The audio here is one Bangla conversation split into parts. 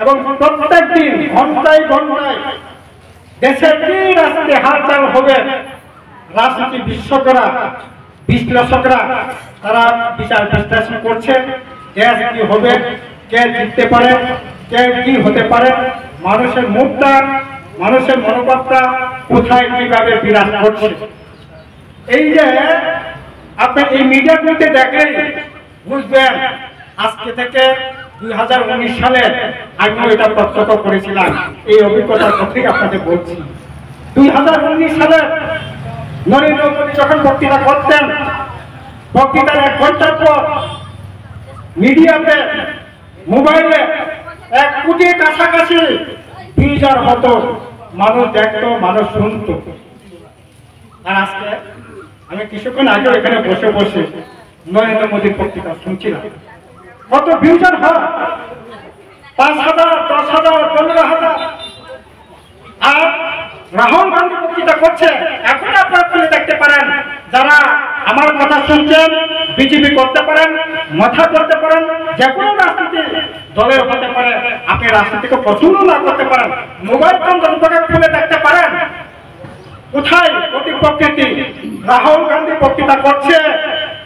এবং প্রত্যেক দিন ঘন্টায় ঘন্টায় দেশের কি রাস্তায় হালচাল হবে রাজনীতি বিশ্লেষকরা তারা বিচার বিশ্লেষণ করছে দেশ কি হবে, কে জিততে পারে, কে কি হতে পারে, মানুষের মুখটা মানুষের মনোভাবটা কোথায় কিভাবে বিরাজ করছে। এই যে আপনি এই মিডিয়াগুলিতে দেখলেই বুঝবেন আজকে থেকে 2019 সালে আমিও এটা প্রত্যক্ষ করেছিলাম। এই অভিজ্ঞতার কথাই আপনাদের বলছি। 2019 সালে নরেন্দ্র মোদী যখন বক্তৃতা করতেন, বক্তৃতার 1 ঘন্টার পর মিডিয়াতে মোবাইলে 1 কোটির কাছাকাছি ভিউজার হতো, মানুষ দেখতো, মানুষ শুনতো। আর আজকে আমি কিছুক্ষণ আগে এখানে বসে বসে নরেন্দ্র মোদীর বক্তৃতা শুনছিলাম, কত ভিউজার হয়, 5,000, 10,000, 15,000। আর রাহুল গান্ধী বক্তৃতা করছে, এখন আপনারা খুলে দেখতে পারেন, যারা আমার কথা শুনছেন বিজেপি করতে পারেন, মাথা করতে পারেন, যে কোনো রাজনীতি দলের হতে পারে, আপনি রাজনীতিকে পছন্দ না করতে পারেন, মোবাইল ফোন যন্ত্রকে খুলে দেখতে পারেন। কোথায় প্রতি প্রকৃতি রাহুল গান্ধী বক্তৃতা করছে,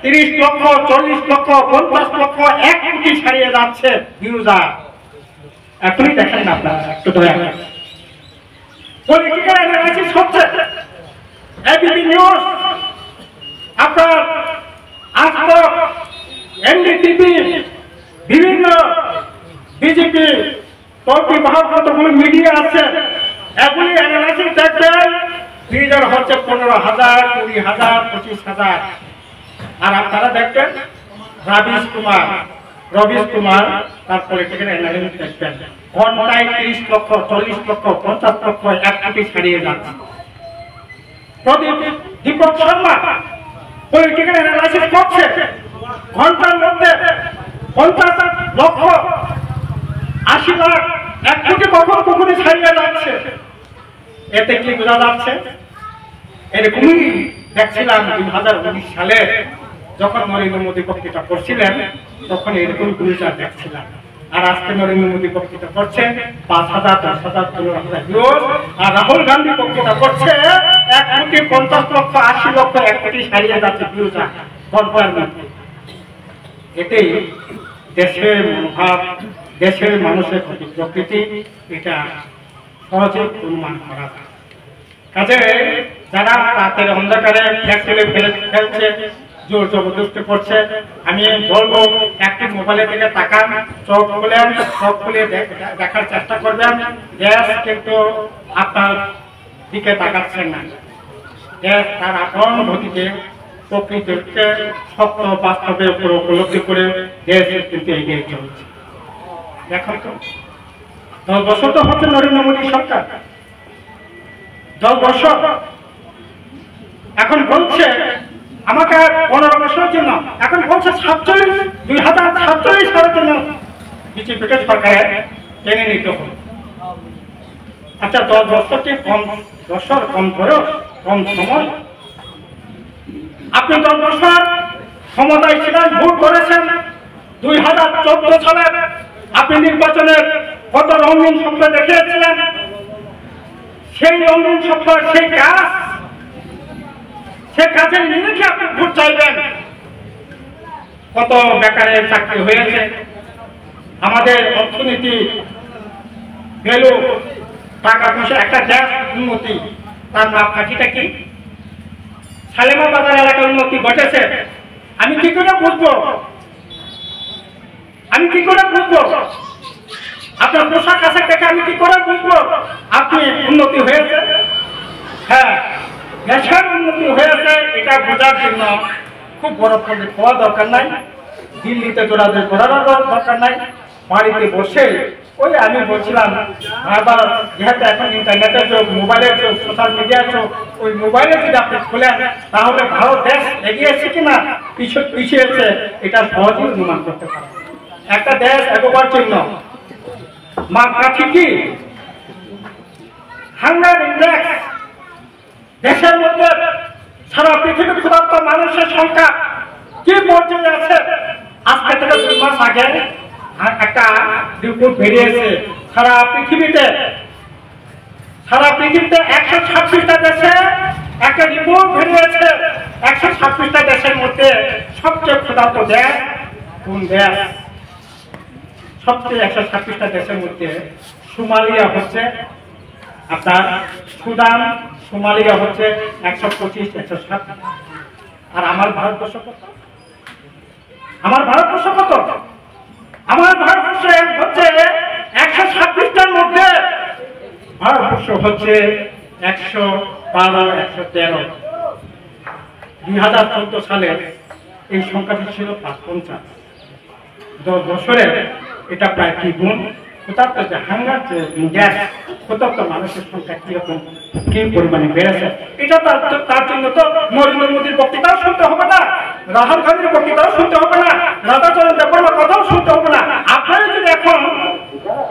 30 লক্ষ, 40 লক্ষ, 50 লক্ষ, 1 কোটি ছাড়িয়ে যাচ্ছে ভিউজার। এখনই দেখেন না আপনারা, একটু দয়া করে পলিটিক্যাল অ্যানালাইসিস হচ্ছে এবিপি নিউজ, আপনার আজতক, এনডিটিভি, বিভিন্ন বিজেপি তর্কি বাহক কতগুলো মিডিয়া আছে, এগুলি অ্যানালাইসিস দেখবেন ভিউজার হচ্ছে 15,000, 20,000, 25,000। আর আপনারা দেখবেন রবিশ কুমার তার পলিটিক্যাল অ্যানালিসিস দেখবেন ঘন্টায় 30 লক্ষ, 40 লক্ষ, 50 লক্ষ, 1 কোটি ছাড়িয়ে যাচ্ছে। দীপক শর্মা পলিটিক্যাল অ্যানালিসিস করছে, ঘন্টার মধ্যে 50 লক্ষ, 80 লাখ, 1 কোটি কখনো ছাড়িয়ে যাচ্ছে। এতে কি বোঝা যাচ্ছে? এরকমই দেখছিলাম 2019 সালে যখন নরেন্দ্র মোদী বক্তৃতা করছিলেন, তখন এরকম ভিউজার দেখছিলাম। আর আজকে নরেন্দ্র মোদী বক্তৃতা করছেন 5,000, 10,000, 15,000 ভিউজ, আর রাহুল গান্ধী বক্তৃতা করছে 1 কোটি 50 লক্ষ, 80 লক্ষ, 1 কোটি ছাড়িয়ে যাচ্ছে ভিউজার ঘন্টার মধ্যে। এতেই দেশের মনোভাব, দেশের মানুষের প্রকৃতি, এটা সহজে অনুমান করা যায়। কাজে যারা রাতের অন্ধকারে ফেলছে, জোর জবরদস্তি করছে, আমি বলবো একটু মোবাইলের দিকে তাকান, চোখ খুলে দেখার চেষ্টা করবেন। দেশ কিন্তু আপনার দিকে তাকাচ্ছেন না, দেশ তার আপন গতিতে প্রকৃতিকে সত্য বাস্তবের উপর উপলব্ধি করে দেশ কিন্তু এগিয়ে চলছে। দেখুন তো 10 বছর তো হচ্ছে নরেন্দ্র মোদী সরকার, 10 বছর। এখন বলছে আমাকে 15 বছরের জন্য, এখন বলছে 2047 সালের জন্য বিজেপিকে সরকারে টেনে নিতে হবে। আচ্ছা 10 বছর কি কম বছর, কম বয়স, কম সময়? আপনি 10 বছর ক্ষমতায় ছিলেন, ভোট করেছেন। 2014 সালে আপনি নির্বাচনের কত রঙিন স্বপ্ন দেখিয়েছিলেন, সেই রঙিন স্বপ্ন, সেই কাজ, সে কাজের নিরিখে আপনি ভোট চাইবেন। কত বেকারের চাকরি হয়েছে, আমাদের অর্থনীতি ভ্যালু, টাকা পয়সা, একটা দেশ উন্নতি, তার মাপকাঠিটা কি? সালেমা বাজার এলাকার উন্নতি ঘটেছে, আমি কি করে বুঝবো? আপনার পোশাক আশাক দেখে আমি কি করে বুঝবো আপনি উন্নতি হয়েছে? হ্যাঁ, দেশের উন্নতি হয়েছে এটা বোঝার জন্য খুব বড় পণ্ডিত হওয়া দরকার নাই, দিল্লিতে জোরাজোরি করার দরকার নাই, বাড়িতে বসে ওই আমি বলছিলাম আবার যেহেতু এখন ইন্টারনেটের যুগ, মোবাইলের যুগ, সোশ্যাল মিডিয়ার যুগ, ওই মোবাইলে যদি আপনি খোলেন তাহলে ভারত দেশ এগিয়েছে কিনা পিছিয়েছে এটা সহজেই অনুমান করতে পারেন। একটা দেশ এগোবার জন্য মাপকাঠি কি? হাঙ্গার ইন্ডেক্স, দেশের মধ্যে সারা পৃথিবীর ক্ষুধার্ত মানুষের সংখ্যা কি পর্যায়ে আছে? আজকে থেকে 2 মাস আগে একটা রিপোর্ট বেরিয়েছে, সারা পৃথিবীতে 126টা দেশে একটা রিপোর্ট বেরিয়েছে। 126টা দেশের মধ্যে সবচেয়ে ক্ষুধার্ত দেশ কোন দেশ? সবচেয়ে 126টা দেশের মধ্যে সোমালিয়া হচ্ছে আপনার সুদান, সোমালিয়া হচ্ছে 125, 107। আর আমার ভারতবর্ষ কত? আমার ভারতবর্ষ কত? আমার ভারতবর্ষ হচ্ছে 126টার মধ্যে ভারতবর্ষ হচ্ছে 112, 113। 2014 সালে এই সংখ্যাটি ছিল 550। 10 বছরে এটা প্রায় কি গুণ? ক্ষুধার্ত যে হাঙ্গার যে গ্যাস, ক্ষুধার্ত মানুষের সংখ্যা কিরকম কি পরিমাণে বেড়েছে, এটা তার জন্য তো নরেন্দ্র মোদীর বক্তৃতাও শুনতে হবে না, রাহুল গান্ধীর বক্তৃতাও শুনতে হবে না, রাধাচরণ দেববর্মার কথাও শুনতে হবে না। আপনারা যদি এখন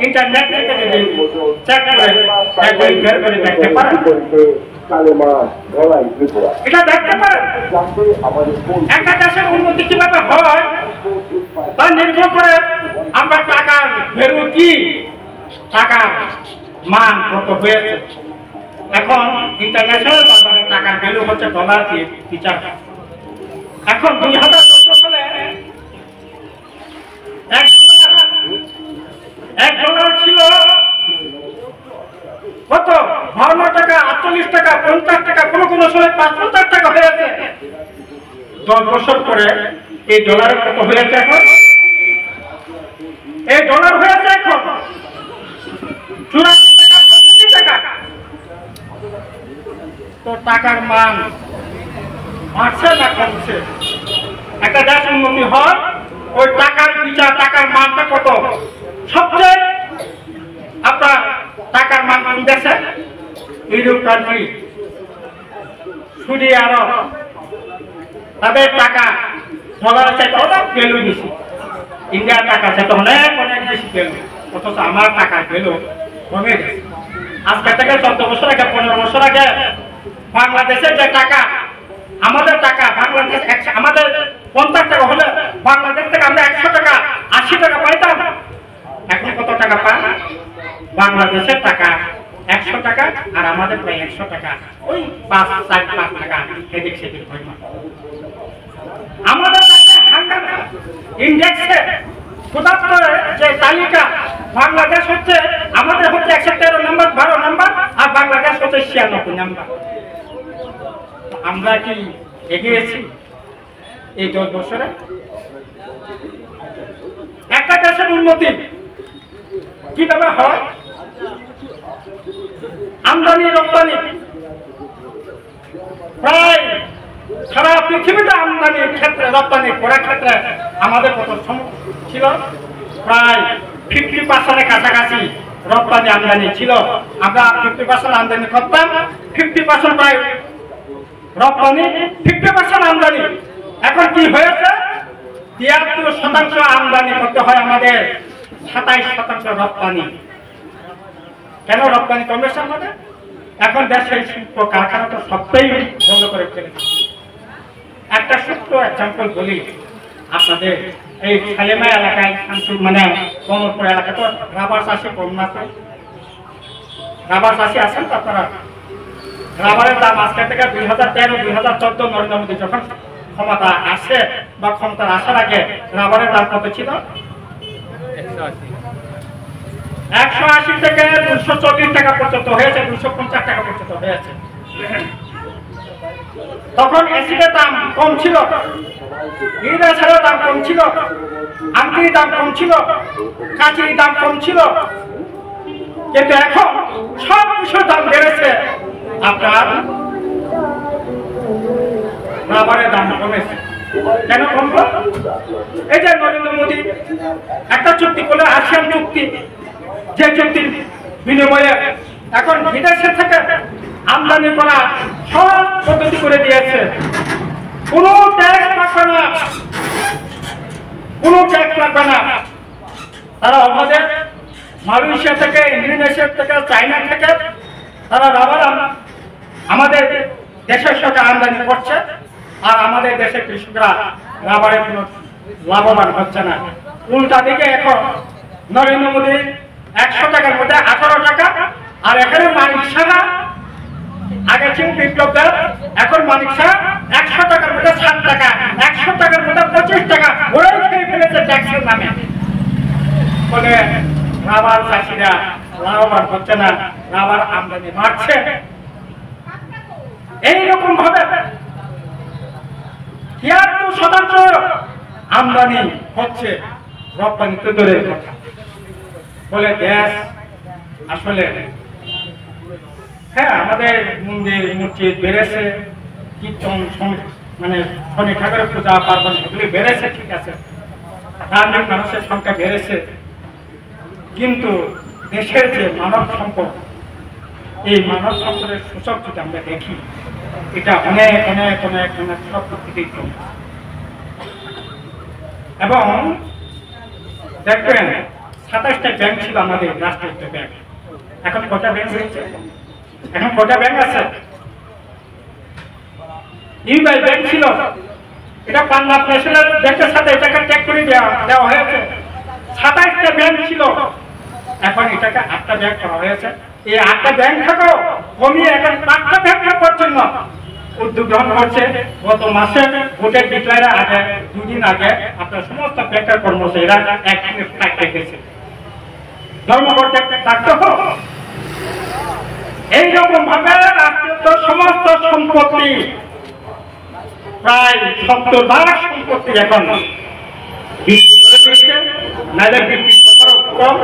ইন্টারনেট থেকে যদি চেক করে বের করে দেখতে পারেন, এটা দেখতে পারেন একটা দেশের উন্নতি কিভাবে হয় তা নির্ভর করে আমরা টাকার ভ্যালু কি, টাকার মান কত হয়েছে। এখন ইন্টারন্যাশনাল বাজারে টাকার ভ্যালু হচ্ছে ডলার দিয়ে বিচার। এখন 2014 সালে এক ডলার ছিল কত? 52 টাকা, 48 টাকা, 50 টাকা, কোনো সময় 55 টাকা হয়েছে। 10 বছর পরে এই ডলারের কত হয়েছে? এখন এই ডলার হয়েছে এখন 84 টাকা, 85 টাকা। তো টাকার মান বাড়ছে না কমছে? একটা দেশ উন্নতি হয় ওই টাকার বিচার, টাকার মানটা কত? সবচেয়ে আপনার টাকার মান কোন দেশে? ইউরোপ কান্ট্রি, সৌদি আরব, তাদের টাকা ডলারের চাইতে অনেক ভ্যালু বেশি। ইন্ডিয়ার টাকা চাইতে অনেক অনেক বেশি ভ্যালু, অথচ আমার টাকার ভ্যালু কমে গেছে। আজকে থেকে 14 বছর আগে, 15 বছর আগে বাংলাদেশের যে টাকা, আমাদের টাকা বাংলাদেশ আমাদের 50 টাকা হলে বাংলাদেশ থেকে আমরা 100 টাকা, 80 টাকা পাইতাম। এখন কত টাকা পান? বাংলাদেশের টাকা 100 টাকা আর আমাদের প্রায় 100 টাকা, ওই 5 টাকা এদিক সেদিক হয় না। আমাদের ইন্ডেক্সে ক্ষুধার্ত যে তালিকা, বাংলাদেশ হচ্ছে, আমাদের হচ্ছে 113 নম্বর, 12 নম্বর, আর বাংলাদেশ হচ্ছে 96 নম্বর। আমরা কি এগিয়েছি এই 10 বছরে? একটা দেশের উন্নতি কিভাবে হয়? আমদানি রপ্তানি, প্রায় সারা পৃথিবীতে আমদানির ক্ষেত্রে, রপ্তানি করার ক্ষেত্রে আমাদের কত ছিল? প্রায় 50% কাছাকাছি রপ্তানি আমদানি ছিল। আমরা 50% আমদানি করতাম, 50% প্রায় রপ্তানি, 50% আমদানি। এখন কি হয়েছে? 73% আমদানি করতে হয় আমাদের, 27% রপ্তানি। কেন রপ্তানি কমেছে আমাদের? এখন দেশের শিল্প কারখানা তো সবটাই বন্ধ করে ফেলেছে। একটা ছোট্ট এক্সাম্পল বলি আপনাদের, এই খালেমা এলাকায়, মানে কমলপুর এলাকায় তো রাবার চাষে কম না, রাবার চাষি আছেন তো আপনারা? রাবারের দাম আজকে থেকে 2013, 2014 নরেন্দ্র মোদী যখন ক্ষমতা আসে বা ক্ষমতার আসার আগে রাবারের দাম কত ছিল? 180 থেকে 240 টাকা পর্যন্ত হয়েছে, 250 টাকা পর্যন্ত হয়েছে। তখন এসিডের দাম কম ছিল, ইউরিয়ার দাম কম ছিল, আংটির দাম কম ছিল, কাঁচির দাম কম ছিল। কিন্তু এখন সব কিছুর দাম বেড়েছে, আপনার রাবারের দাম কমেছে। কেন কমলো? এই যে নরেন্দ্র মোদী একটা চুক্তি করলে, আসিয়ান চুক্তি, যে চুক্তির বিনিময়ে এখন বিদেশের থেকে আমদানি করা সব পদ্ধতি করে দিয়েছে। কোনো ট্যাক্স লাগবে না, কোনো ট্যাক্স লাগবে না। তারা আমাদের মালয়েশিয়া থেকে, ইন্দোনেশিয়া থেকে, চায়না থেকে তারা রাবার আমাদের দেশের সাথে আমদানি করছে, আর আমাদের দেশের কৃষকরা রাবারের কোনো লাভবান হচ্ছে না। উল্টা দিকে এখন নরেন্দ্র মোদী 100 টাকার মধ্যে 18 টাকা। আর এখানে মানিক সাহা আগে ছিল বিপ্লব দেব, এখন মানিক সাহা 100 টাকার মধ্যে 7 টাকা, 100 টাকার মধ্যে 25 টাকা ওরাই খেয়ে ফেলেছে ট্যাক্সের নামে। বলে রাবার চাষিরা লাভবান হচ্ছে না, রাবার আমদানি বাড়ছে। এইরকম ভাবে 73% আমদানি হচ্ছে, রপ্তানি তো দূরের কথা। বলে দেশ আসলে হ্যাঁ আমাদের মন্দির মসজিদ বেড়েছে, কীর্তন মানে শনি ঠাকুরের পূজা পার্বণ এগুলি বেড়েছে, ঠিক আছে, ধার্মিক মানুষের সংখ্যা বেড়েছে, কিন্তু দেশের যে মানব সম্পদ, এই মানব সম্পদের সূচক যদি আমরা দেখি, এটা অনেক অনেক অনেক অনেক সব দিক কম। এবং দেখবেন 27টা ব্যাংক ছিল আমাদের রাষ্ট্রায়ত্ত ব্যাংক, এখন কটা ব্যাংক হয়েছে? এখন কটা ব্যাংক আছে? ইউবিআই ব্যাংক ছিল, এটা পাঞ্জাব ন্যাশনাল ব্যাংকের সাথে এটাকে ট্যাগ করে দেওয়া হয়েছে। 27টা ব্যাংক ছিল, এখন এটাকে 8টা ব্যাংক করা হয়েছে। এই 8টা ব্যাংক থাকো কমিয়ে এখন 5টা ব্যাংক রাখার জন্য উদ্যোগ গ্রহণ করছে। গত মাসে ভোটের ডিক্লারের আগে 2 দিন আগে আপনার সমস্ত ব্যাংকের কর্মচারীরা একদিনে স্ট্রাইক রেখেছে, ধর্মঘট ডাকতে হোক। এইরকম ভাবে রাষ্ট্রীয় সমস্ত সম্পত্তি প্রায় 70 লাখ সম্পত্তি এখন বিক্রি করে দিচ্ছে, নাইলে বিক্রি কম।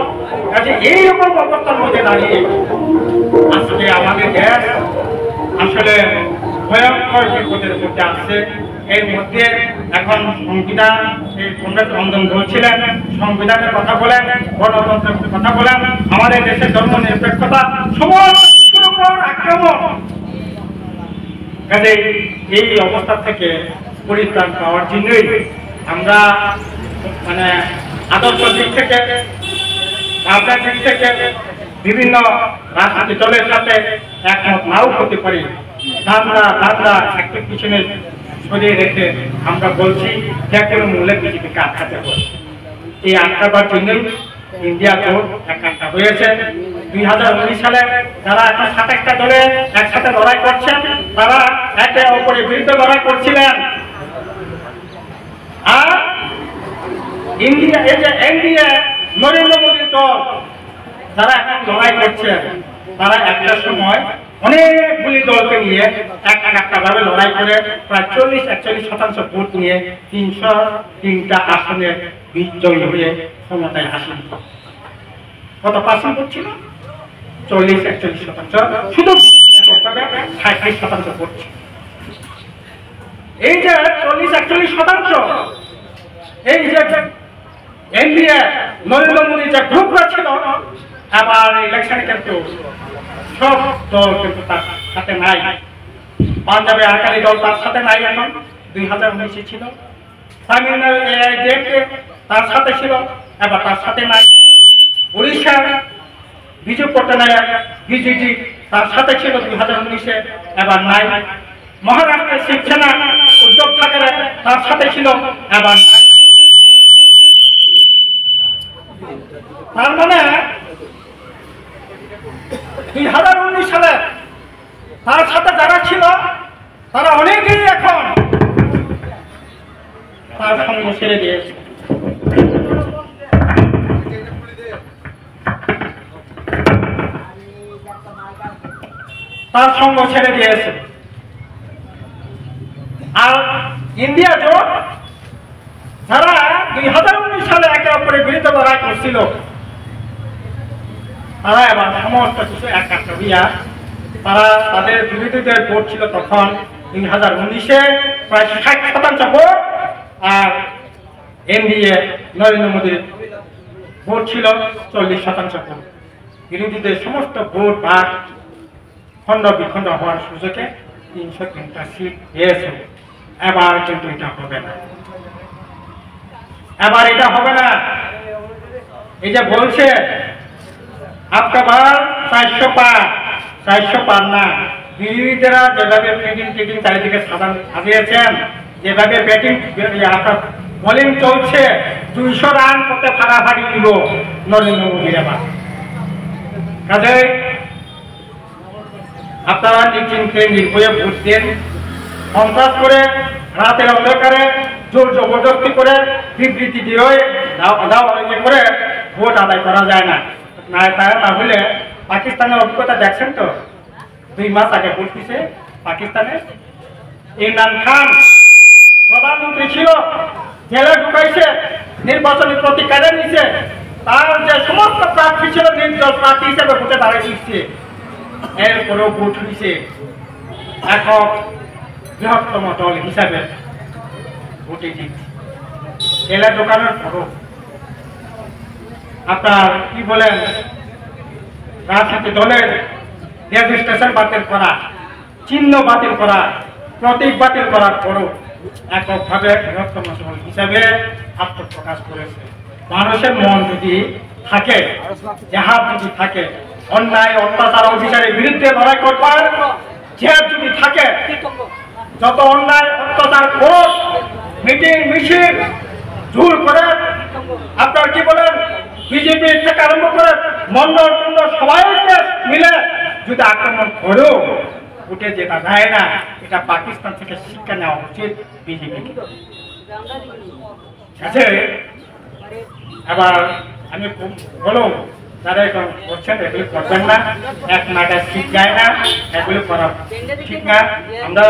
এইরকম অবস্থার মধ্যে দাঁড়িয়ে আজকে আমাদের দেশ আসলে ভয়ঙ্কর বিপদের মধ্যে আসছে। এর মধ্যে এখন সংবিধান, কংগ্রেস রঞ্জন বলছিলেন সংবিধানের কথা বলেন, গণতন্ত্রের কথা বলেন, আমাদের দেশের ধর্ম নিরপেক্ষতা সমস্ত কিছুর উপর আক্রমণ। কাজে এই অবস্থা থেকে পরিত্রাণ পাওয়ার জন্যই আমরা মানে আদর্শ দিক থেকে, ভাবনার দিক থেকে বিভিন্ন রাজনৈতিক দলের সাথে একমত নাও হতে পারি, ধান্দা একটু পিছনে সরিয়ে রেখে আমরা বলছি যে কোনো মূল্যে বিজেপিকে আটকাতে হবে। এই আটকাবার জন্যই ইন্ডিয়া জোট একাত্তা হয়েছে। 2019 সালে যারা এখন 27টা দলে একসাথে লড়াই করছেন, তারা একে অপরের বিরুদ্ধে লড়াই করছিলেন। আর ইন্ডিয়া এই যে এনডিএ নরেন্দ্র মোদীর দল যারা এখন লড়াই করছে, তারা একটা সময় অনেকগুলি দলকে নিয়ে একটা ভাবে লড়াই করে প্রায় 40-41% ভোট নিয়ে 303টা আসনে বিজয়ী হয়ে ক্ষমতায় আসেন। কত পার্সেন্ট ভোট ছিল? 40-41%, শুধু 37% ভোট। এই যে 40-41%, এই যে এনডিএ নরেন্দ্র মোদী যে গ্রুপরা ছিল, আবার ইলেকশনে কিন্তু সব দল কিন্তু তার সাথে নাই। পাঞ্জাবে আকালি দল তার সাথে নাই, এখন 2019 ছিল। তামিলনাড়ু এআইডিএমকে তার সাথে ছিল, এবার তার সাথে নাই। উড়িষ্যার বিজু পট্টনায়ক বিজেপি তার সাথে ছিল 2019-এ, এবার নাই। মহারাষ্ট্রের শিবসেনা উদ্ধব ঠাকরে তার সাথে ছিল, এবার নাই। তার মানে 2019 সালে তার সাথে যারা ছিল তারা অনেকেই এখন তার সঙ্গ ছেড়ে দিয়েছে। তার সঙ্গ ছেড়ে দিয়েছে। আর ইন্ডিয়া জোট যারা 2019 সালে একে অপরের বিরুদ্ধে লড়াই করছিল, তারা এবার সমস্ত কিছু একাত্ম হইয়া তারা তাদের বিরোধীদের ভোট ছিল তখন 2019-এ প্রায় 60% ভোট, আর এনডিএ নরেন্দ্র মোদীর ভোট ছিল 40% ভোট। বিরোধীদের সমস্ত ভোট ভাগ খণ্ড বিখণ্ড হওয়ার সুযোগে 303টা সিট পেয়েছে। এবার কিন্তু এটা হবে না, এবার এটা হবে না। এই যে বলছে आपका बार 400 পার না। বিরোধীরা যেভাবে ফিটিং চারিদিকে সাজিয়েছেন, যেভাবে ব্যাটিং আপনার বোলিং চলছে, 200 রান করতে ফাড়াফাড়ি দিব নরেন্দ্র মোদী। এবার কাজেই আপনারা নিশ্চিন্তে নির্ভয়ে ভোট দেন। সন্ত্রাস করে রাতের অন্ধকারে জোর জবরদস্তি করে বিবৃতি দিয়ে করে ভোট আদায় করা যায় না। না হলে পাকিস্তানের অভিজ্ঞতা দেখছেন তো, 2 মাস আগে ভোট দিছে পাকিস্তানে। ইমরান খান প্রধানমন্ত্রী ছিল, জেলে ঢুকাইছে, নির্বাচনী প্রতিকারে নিছে, তার যে সমস্ত প্রার্থী ছিল নির্দল প্রার্থী হিসেবে ভোটে দাঁড়িয়ে দিচ্ছে। এরপরেও ভোট হয়েছে একক বৃহত্তম দল হিসাবে ভোটে জিতছে। জেলে ঢোকানোর পরও আপনার কি বলেন, রাজনীতি দলের রেজিস্ট্রেশন বাতিল করা, চিহ্ন বাতিল করা, প্রতীক বাতিল করার পরও এককভাবে বৃহত্তম দল হিসাবে আত্মপ্রকাশ করেছে। মানুষের মন যদি থাকে, জাহাজ যদি থাকে, অন্যায় অত্যাচার অবিচারের বিরুদ্ধে লড়াই করবার জেদ যদি থাকে, যত অন্যায় অত্যাচার কোষ মিটিং মিছিল জোর করে আপনার কি বলেন বিজেপি থেকে আরম্ভ করে মন্ডল টন্ডল সবাইকে মিলে যদি আক্রমণ করেও উঠে যেটা যায় না, এটা পাকিস্তান থেকে শিক্ষা নেওয়া উচিত বিজেপি। আছে এবার আমি বলো, যারা এখন করছেন এগুলি করবেন না, এক নাগায় ঠিক যায় না, এগুলি করা ঠিক না। আমরা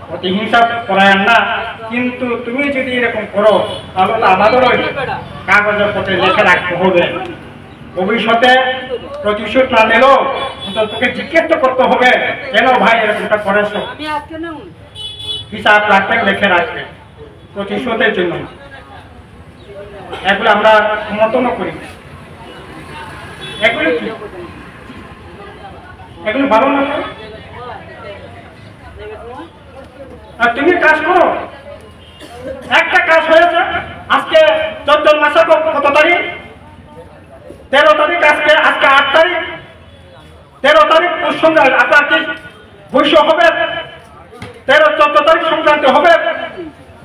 প্রতিহিংসা করায় না, কিন্তু তুমি যদি এরকম করো তাহলে তো আমাদেরও কাগজের পত্রে লিখে রাখতে হবে। ভবিষ্যতে প্রতিশোধ না নিলেও তোকে জিজ্ঞেস করতে হবে, কেন ভাই এরকমটা করেছো, হিসাব রাখবেন, লিখে রাখবেন প্রতিশোধের জন্য। এগুলো আমরা সমর্থনও করি, এগুলো কি, এগুলো ভালো না। আর তুমি কাজ করো, একটা কাজ হয়েছে আজকে 14 মাসের কত তারিখ, 13 তারিখ, আজকে 8 তারিখ, 13 তারিখ পুষ সংক্রান্তি। আপনার কি বৈশ্য হবে? 13-14 তারিখ সংক্রান্তি হবে,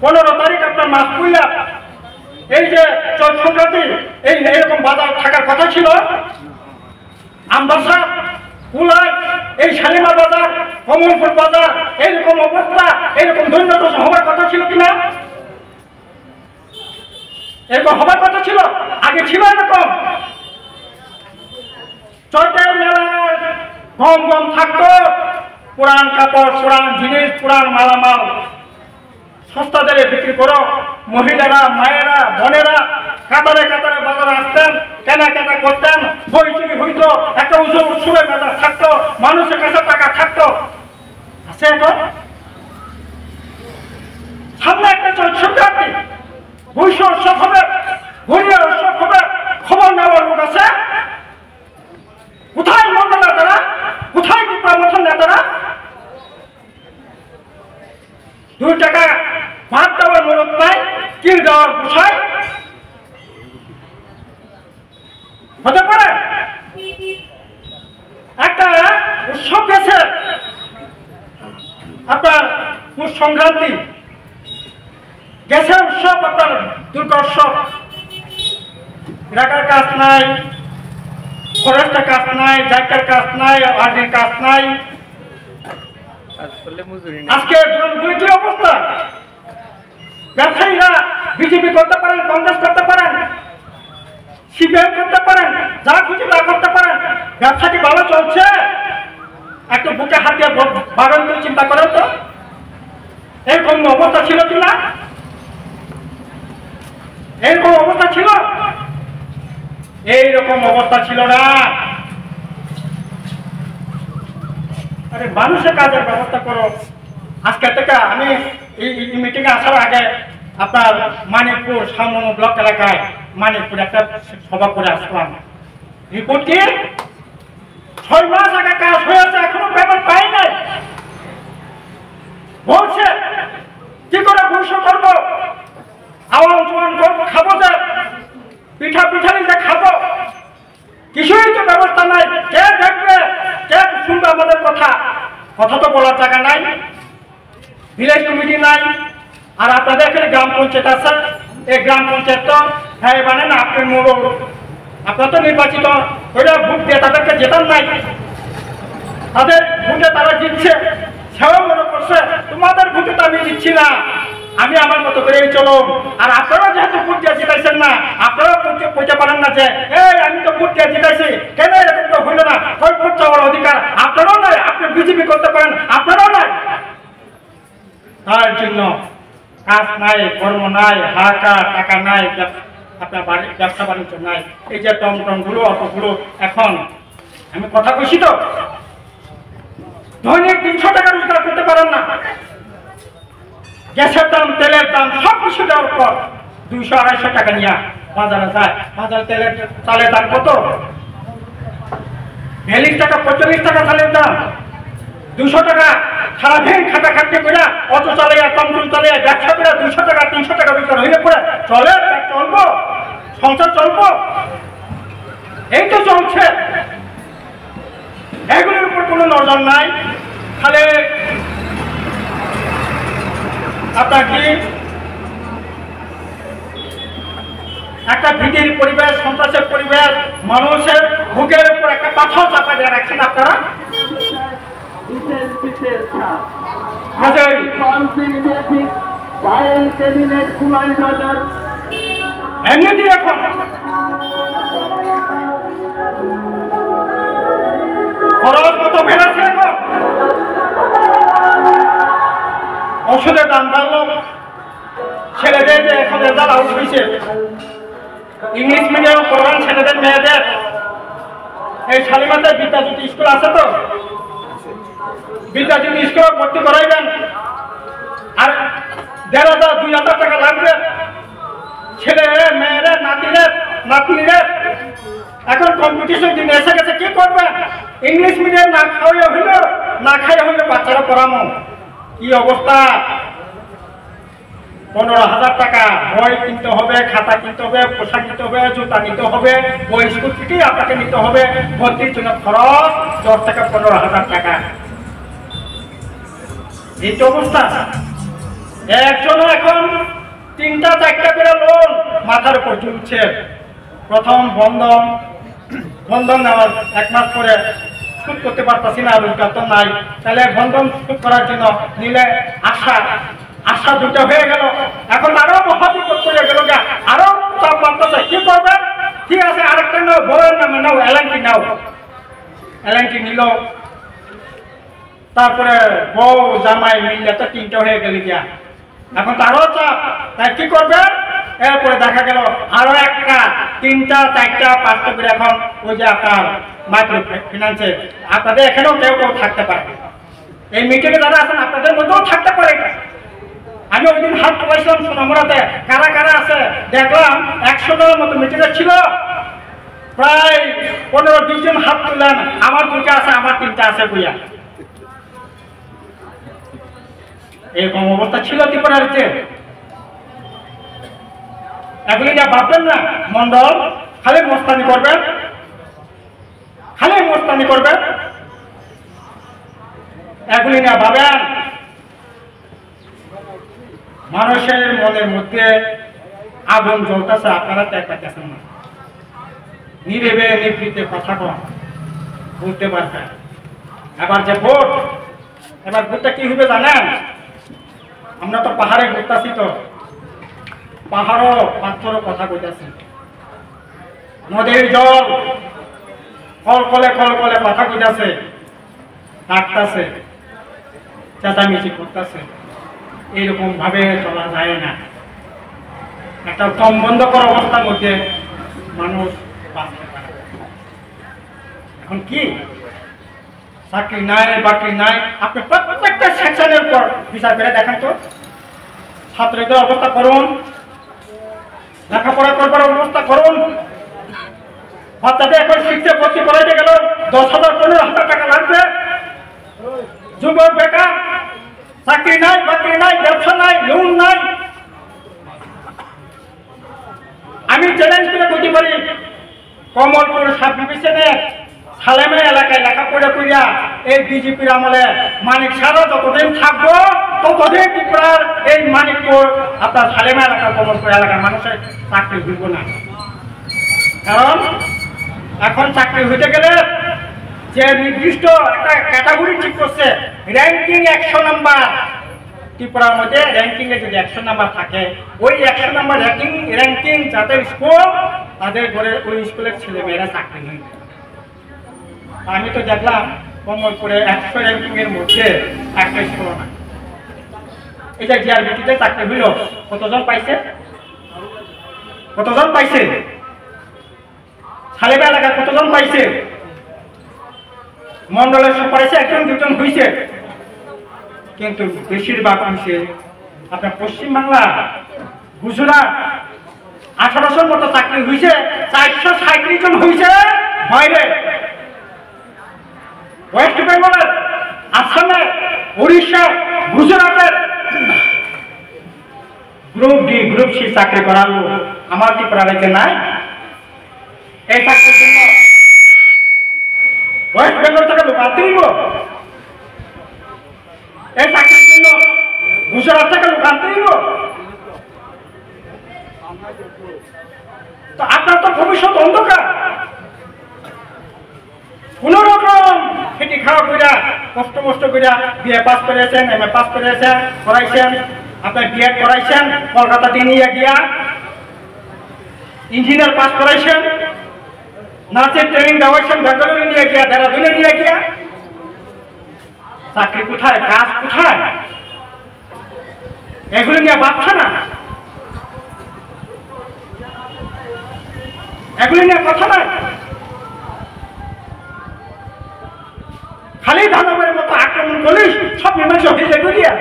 15 তারিখ আপনার মাস পুইলা। এই যে চৈত সংক্রান্তি, এই এরকম বাজার থাকার কথা ছিল, আমবাসা, কুলাই, এই শালিমা বাজার, কমলপুর বাজার, এইরকম অবস্থা, এইরকম দৈন্য হবার কথা ছিল কিনা? এরকম হবার কথা ছিল, আগে ছিল এরকম। চৈতের মেলায় গম গম থাকতো, পুরান কাপড়, পুরান জিনিস, পুরান মালামাল সস্তা দরে বিক্রি করো। মহিলারা, মায়েরা, বোনেরা কাতারে কাতারে বাজারে আসতেন, কেনাকাটা করতেন, বই চুরি হইতো, একটা উৎসবের বাজার থাকতো, মানুষের কাছে টাকা থাকতো। আছে এখন সামনে একটা চৈত সংক্রান্তি, বৈশ্য উৎসব হবে, ঘুরিয়ে উৎসব হবে, খবর নেওয়ার লোক আছে কোথায়? মন্ডল নেতারা কোথায়? প্রমোশন নেতারা 2 টাকা ভাত দেওয়ার মূলত নাই, কিল দেওয়ার পোষায় হতে পারে? একটা উৎসব গেছে আপনার পুষ সংক্রান্তি গেছে, উৎসব আপনার দুর্গা উৎসব, এলাকার কাজ নাই, ফরেস্টের কাজ নাই, জায়গার কাজ নাই, আর্টির কাজ নাই। আজকে দোকানগুলি কি অবস্থা? ব্যবসায়ীরা বিজেপি করতে পারেন, কংগ্রেস করতে পারেন, সিপিএম করতে পারেন, যা খুশি তা করতে পারেন, ব্যবসা কি ভালো চলছে? একটু বুকে হাত দিয়ে বাগান করে চিন্তা করেন তো, এরকম অবস্থা ছিল কিনা? এরকম অবস্থা ছিল? এইরকম অবস্থা ছিল না। আরে মানুষের কাজের ব্যবস্থা করো। আজকে থেকে আমি এই মিটিং এ আসার আগে আপনার মানিকপুর সামন ব্লক এলাকায় মানিকপুর একটা সভা করে আসলাম। রিপোর্ট কি 6 মাস আগে কাজ হয়েছে, এখনো পেমেন্ট পাই নাই। বলছে কি করে ভবিষ্য করবো, আওয়াজ জোয়ান খাবো, যে পিঠা পিঠালি যে খাবো, কিছুই তো ব্যবস্থা নাই। কে দেখবে, কে শুনবে আমাদের কথা? কথা তো বলার জায়গা নাই, ভিলেজ কমিটি নাই। আর আপনাদের এখানে গ্রাম পঞ্চায়েত আছে, এই গ্রাম পঞ্চায়েত তো হ্যাঁ মানে না, আপনি আপনার তো নির্বাচিত হইলে ভোট দিয়ে তাদেরকে জেতার নাই, তাদের ভোটে তারা জিতছে, সেও মনে করছে তোমাদের ভোটে তো আমি জিতছি না, আমি আমার মতো করে চলো। আর আপনারা যেহেতু ভোট দিয়ে জিতাইছেন না, আপনারাও কইতে পারেন না যে এই আমি তো ভোট দিয়ে জিতাইছি, কেন এরকম তো হইল না, ওই ভোট চাওয়ার অধিকার আপনারাও নাই, আপনি বিজেপি করতে পারেন, আপনারাও নাই। তার জন্য কাজ নাই, কর্ম নাই, হাহাকার, টাকা নাই, আপনার ব্যবসা বাণিজ্য নাই, এই যে টমটম গুলো অটোগুলো, এখন আমি কথা কইছি তো, দৈনিক 300 টাকা রোজগার করতে পারেন না, গ্যাসের দাম, তেলের দাম সব কিছু দেওয়ার পর 200-250 টাকা নিয়ে বাজারে যায়। বাজারে তেলের চালের দাম কত? 40 টাকা, 45 টাকা চালের দাম, 200 টাকা সারাদিন খাটাখাটনি করে অটো চালিয়ে, টমটম চালিয়ে, ব্যবসা করে 200 টাকা 300 টাকা রোজগার হইলে পরে চলে, চলবো, সংসার চলবো? এই তো চলছে, এগুলোর উপর কোনো নজর নাই। খালি আপনার কি একটা ভীতির পরিবেশ, সন্ত্রাসের পরিবেশ, মানুষের বুকের উপর একটা পাথর চাপা দিয়ে রাখছেন আপনারা। এমনি এখন খরচ কত বেড়েছে, এখন ওষুধের দাম বাড়লো, ছেলেদের যে এখন রেজাল্ট আউট হয়েছে, ইংলিশ মিডিয়াম পড়ান ছেলেদের মেয়েদের, এই শালিমাতে বিদ্যাজ্যোতি স্কুল আছে তো, বিদ্যাজ্যোতি স্কুলে ভর্তি করাইবেন, আর 1,500-2,000 টাকা লাগবে ছেলে মেয়েদের, নাতিদের। এখন কম্পিটিশন দিন এসে গেছে, কি করবে? ইংলিশ মিডিয়াম না খাওয়াই হইল, না খাই হইলে বাচ্চারা পড়ানো, কি অবস্থা? 15,000 টাকা বই কিনতে হবে, খাতা কিনতে হবে, পোশাক নিতে হবে, জুতা নিতে হবে, বই স্কুল থেকেই আপনাকে নিতে হবে, ভর্তির জন্য খরচ 10 থেকে 15,000 টাকা। এই তো অবস্থা। একজনও এখন 3টা-4টা করে লোন মাথার উপর ঝুলছে। প্রথম বন্ধন নেওয়ার 1 মাস পরে সুদ করতে পারতাছি না, রোজগার তো নাই, তাহলে বন্ধন সুদ করার জন্য নিলে আশা দুটো হয়ে গেল, এখন আরো মহাবিপদ করে গেল, আরো চাপ বাড়তেছে, কি করবে? ঠিক আছে, আরেকটা নাও, বউয়ের নামে নাও, এলএনটি নাও, এলএনটি নিল, তারপরে বউ জামাই মিললে তো 3টা হয়ে গেল গিয়া, এখন তারও চাপ, তাই কি করবে? এরপরে দেখা গেল আরো একটা, 3টা-4টা-5টা করে এখন ওই যে আপনার মাইক্রো ফিন্যান্সে, আপনাদের এখানেও কেউ থাকতে পারে, এই মিটিংয়ে যারা আছেন আপনাদের মধ্যেও থাকতে পারে। আমি ওই দিন হাত তুলাইছিলাম সোনামুড়াতে, কারা কারা আছে দেখলাম 100 জনের মতো মিটিংয়ে ছিল, প্রায় 15-20 জন হাত তুললেন, আমার 2টা আছে, আমার 3টা আছে বইয়া। এরকম অবস্থা ছিল ত্রিপুরাতে। এগুলি যা ভাববেন না মন্ডল, খালি মস্তানি করবেন, এগুলি না ভাবেন। মানুষের মনের মধ্যে আগুন জ্বলতেছে, আপনারা ত্যাগ পাইতেছেন না, নীরবে নিভৃতে কথা কম বুঝতে পারবেন। এবার যে ভোট, এবার ভোটটা কি হবে জানেন? আমরা তো পাহাড়ে ঘুরতেছি, তো পাহাড়ও পাথরও কথা কইতেছি, নদীর জল কলকলে কথা কইতেছে, ডাকতেছে, চেঁচামেচি করতেছে। এইরকম ভাবে চলা যায় না, একটা দম বন্ধ করা অবস্থার মধ্যে মানুষ বাঁচতে পারে। এখন কি চাকরি নাই, বাকরি নাই, আপনি প্রত্যেকটা সেকশনের পর বিচার করে দেখেন তো। ছাত্রদের অবস্থা করুন, লেখাপড়া করবার ব্যবস্থা করুন, বাচ্চাদের এখন শিখতে ভর্তি করাইতে গেল 10,000-15,000 টাকা লাগবে। যুবক বেকার, চাকরি নাই, বাকরি নাই, ব্যবসা নাই, লোন নাই। আমি চ্যালেঞ্জ করে বলতে পারি, কমলপুর সাব ডিভিশনে সালেমে এলাকায় লেখাপড়া করিয়া এই বিজেপির আমলে মানিক সারা যতদিন থাকবো ততদিন ত্রিপুরার এই মানিকপুর আপনার সালেমা এলাকার, কমলপুর এলাকার মানুষের চাকরি হইব না। কারণ এখন চাকরি হইতে গেলে যে নির্দিষ্ট একটা ক্যাটাগরি ঠিক করছে, র্যাঙ্কিং 100 নাম্বার, ত্রিপুরার মধ্যে র্যাঙ্কিংয়ে যদি 100 নাম্বার থাকে, ওই 100 নাম্বার র্যাঙ্কিং যাদের স্কুল, তাদের ঘরে ওই স্কুলের ছেলেমেয়েরা চাকরি নেই। আমি তো দেখলাম কমলপুরে 100 র্যাঙ্কিংয়ের মধ্যে একটা স্কুল না। এটা জিআরবিটিতে চাকরি হইল, কতজন পাইছে? কতজন পাইছে? সালেবা এলাকায় কতজন পাইছে? মন্ডলের সব পাইছে, একজন দুজন হয়েছে, কিন্তু বেশিরভাগ হয়েছে আপনার পশ্চিমবাংলা, গুজরাট 1800 মতো চাকরি হয়েছে, 437 জন হয়েছে বাইরে। ওয়েস্ট বেঙ্গলের, আসামের, উড়িষ্যার, গুজরাটের গ্রুপ ডি গ্রুপ সি চাকরি করার লোক আমার ত্রিপুরা রাজ্যে নাই। এই চাকরির জন্য ওয়েস্ট বেঙ্গল থেকে লোক আনতে হইব, এই চাকরির জন্য গুজরাট থেকে লোক আনতে হইব। তো আপনার তো ভবিষ্যৎ অন্ধকার। কোন রকম খেটি খাওয়া কইরা কষ্ট মষ্ট কইরা বিএ পাস করেছেন, এমএ পাস করেছেন, করাইছেন, আপনার বিএড করাইছেন, কলকাতাতে নিয়ে গিয়া ইঞ্জিনিয়ার পাস করাইছেন, নাচের ট্রেনিং দেওয়াইছেন, বেঙ্গালুরু নিয়ে গিয়া, দেহরাদুনে নিয়ে গিয়া। চাকরি কোথায়, কাজ কোথায়? এগুলো নিয়ে ভাবছে না, এগুলো নিয়ে কথা নাই। খালি দানবের মতো আক্রমণ করিস, সব মীমাংসা হয়ে যাবে দিয়া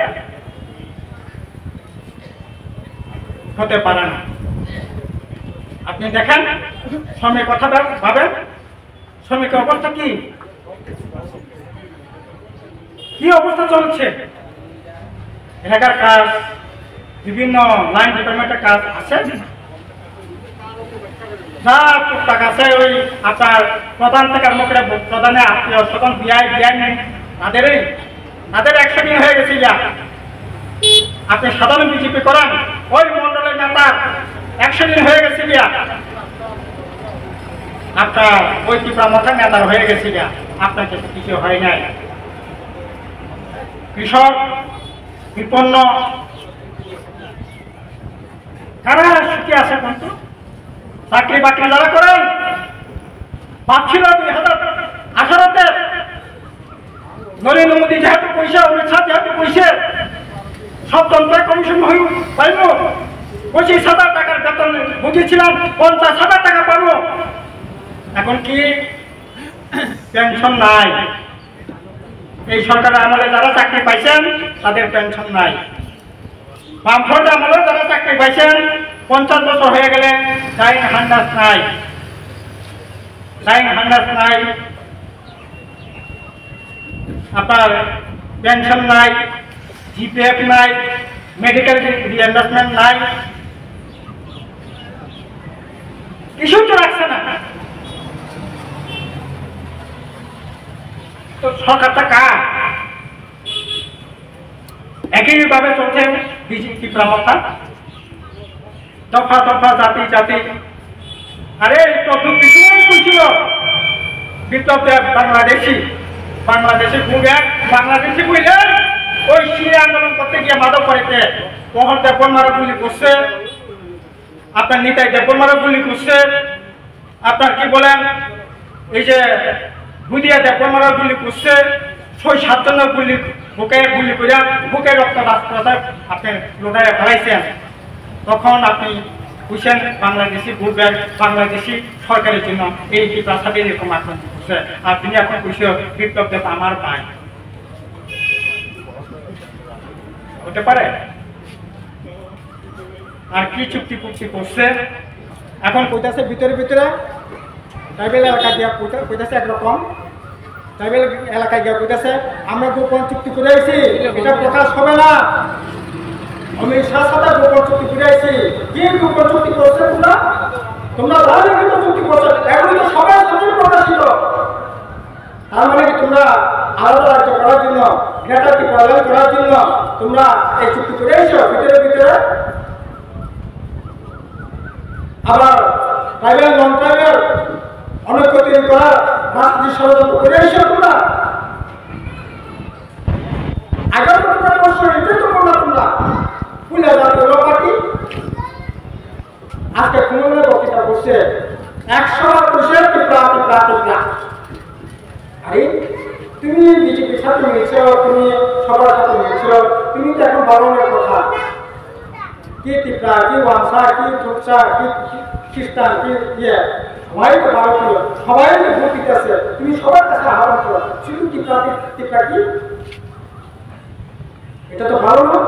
হতে পারে না। আপনি দেখেন শ্রমিক কথা ভাবেন, শ্রমিকের অবস্থা কি কি অবস্থা চলছে। এলাকার কাজ, বিভিন্ন লাইন ডিপার্টমেন্টের কাজ আছে, যা টুকটাক আছে ওই আপনার প্রধান থেকে আরম্ভ করে প্রধানের আত্মীয় স্বজন বিআই নেই, তাদের 100 দিন হয়ে গেছে। যা আপনি সাধারণ বিজেপি করেন, ওই মন্ডলের নেতার 100 দিন হয়ে গেছে। গিয়া আপনার ওই ত্রিপুরা মাথার নেতার হয়ে গেছে। গিয়া আপনার কিছু হয় নাই। কৃষক বিপন্ন কারা সুখী আছে? কিন্তু চাকরি বাকরি যারা করেন, ভাবছিল 2018-তে নরেন্দ্র মোদী যেহেতু পয়সা, অমিত শাহ যেহেতু পয়সা, সব তন্ত্রের কমিশন পাইব, 25,000 টাকার বেতন বুঝেছিলাম, 50,000 টাকা পাবো। এখন কি পেনশন নাই? এই সরকারের আমলে যারা চাকরি পাইছেন তাদের পেনশন নাই। বামফ্রন্ট আমলে যারা চাকরি পাইছেন 50 বছর হয়ে গেলে ডাইং হান্ডাস নাই, ডাইং হান্ডাস নাই, আপনার পেনশন নাই, জিপিএফ নাই, মেডিকেল রিএম্বার্সমেন্ট নাই, কিছু তো রাখছে না। তো সরকারটা কার? একইভাবে চলছে বিজেপি প্রবক্তা, দফা দফা জাতি জাতি। আরে কত কিছু ছিল বিপ্লব দেব বাংলাদেশি ভূমিক বাংলাদেশি বললেন ওই সিঁড়ি আন্দোলন করতে গিয়ে মাদক বাড়িতে প্রহর দেবন মারা গুলি করছে, আপনার নিতাই দেবন মারা গুলি করছে, আপনার কি বলেন এই যে বুদিয়া দেবন মারা গুলি করছে, 6-7 জনের গুলি বুকে গুলি করে বুকে রক্ত রাস্তা আপনি লোটায় ফেলাইছেন। তখন আপনি বুঝছেন বাংলাদেশি ভূমিক বাংলাদেশি সরকারের জন্য এই কি প্রাসাদে এরকম আক্রমণ করছে। আর তিনি এখন খুশি বিপ্লব দেব আমার ভাই হতে পারে। আর কি চুক্তি ফুক্তি করছে এখন কইতাছে ভিতরে ভিতরে ট্রাইবেল এলাকা গিয়া কইতাছে একরকম, ট্রাইবেল এলাকায় গিয়া কইতাছে আমরা গোপন চুক্তি করে আইছি, এটা প্রকাশ হবে না। অমিত শাহ সাথে গোপন চুক্তি করে আইছি। কি গোপন চুক্তি করছে তোমরা রাজনীতি চুক্তি করছো, এগুলো তো সবাই সামনে প্রকাশিত। তার মানে কি তোমরা আলাদা রাজ্য করার জন্য, নেতাকে প্রদান করার জন্য তোমরা এই চুক্তি করে আইছো ভিতরে ভিতরে। আবার ট্রাইবেল নন ট্রাইবেল অনৈক্য তৈরি করার রাজনীতি ষড়যন্ত্র করে এসে তোমরা আগে তো তোমরা করছো, এটাই তো তোমরা তোমরা পুলিয়া জাতীয় পার্টি আজকে তৃণমূলের বক্তৃতা করছে 100% টিপরা। আরে তুমি বিজেপির সাথে মিলছ, তুমি সবার সাথে মিলছ, তুমি তো এখন বারণের কথা কি টিপরা, কি ওয়াংসা, কি চুপসা, কি খ্রিস্টান, কি ইয়ে সবাই তো ভারতীয়, সবাই তো ভোট দিতেছে, তুমি সবার কাছে আহ্বান করো, শুধু টিপরা কি এটা তো ভালো না।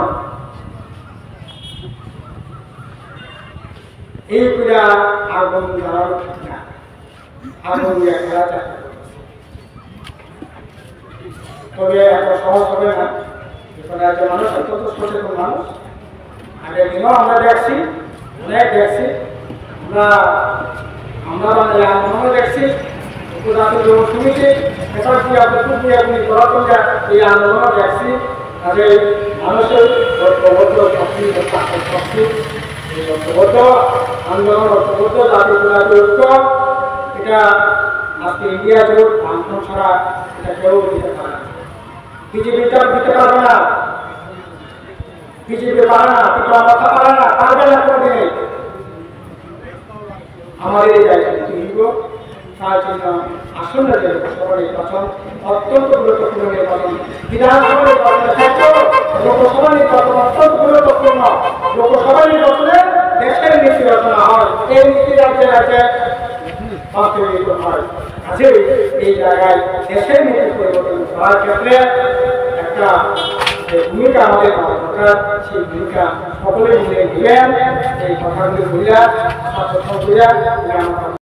এই করে আগুন ধরার না, আগুন দিয়ে খেলা চায়, তবে এত সহজ হবে না। এখানে একজন মানুষ অত্যন্ত সচেতন মানুষ, আগের দিনও আমরা দেখছি, অনেক দেখছি, আমরা বাংলা আন্দোলনও দেখছি, উপজাতীয় যুব সমিতি এবার কি আপনি করাতন এই আন্দোলনও দেখছি। আগে মানুষের ঐক্যবদ্ধ শক্তি, এই ঐক্যবদ্ধ আন্দোলন, ঐক্যবদ্ধ জাতীয় ঐক্য, এটা আজকে ইন্ডিয়া জোট আন্দোলন ছাড়া এটা কেউ দিতে পারে না। বিজেপিটা দিতে পারবে না, বিজেপি পারে না, পিতা মাথা পারে না, পারবে না কোনোদিনে। আমাদের এই জায়গায় দিব তার জন্য আসন্ন যে লোকসভা নির্বাচন অত্যন্ত গুরুত্বপূর্ণ নির্বাচন, বিধানসভা নির্বাচনের ক্ষেত্রে লোকসভা নির্বাচন অত্যন্ত গুরুত্বপূর্ণ। লোকসভা নির্বাচনে দেশের নীতি রচনা হয়, এই নীতি রাজ্যে রাজ্যে বাস্তবায়িত হয়। আজকে এই জায়গায় দেশের নীতি পরিবর্তন করার ক্ষেত্রে একটা ভূমিকা আমাদের দরকার, সেই ভূমিকা সকলে মিলে নিলেন। এই কথাগুলি বললেন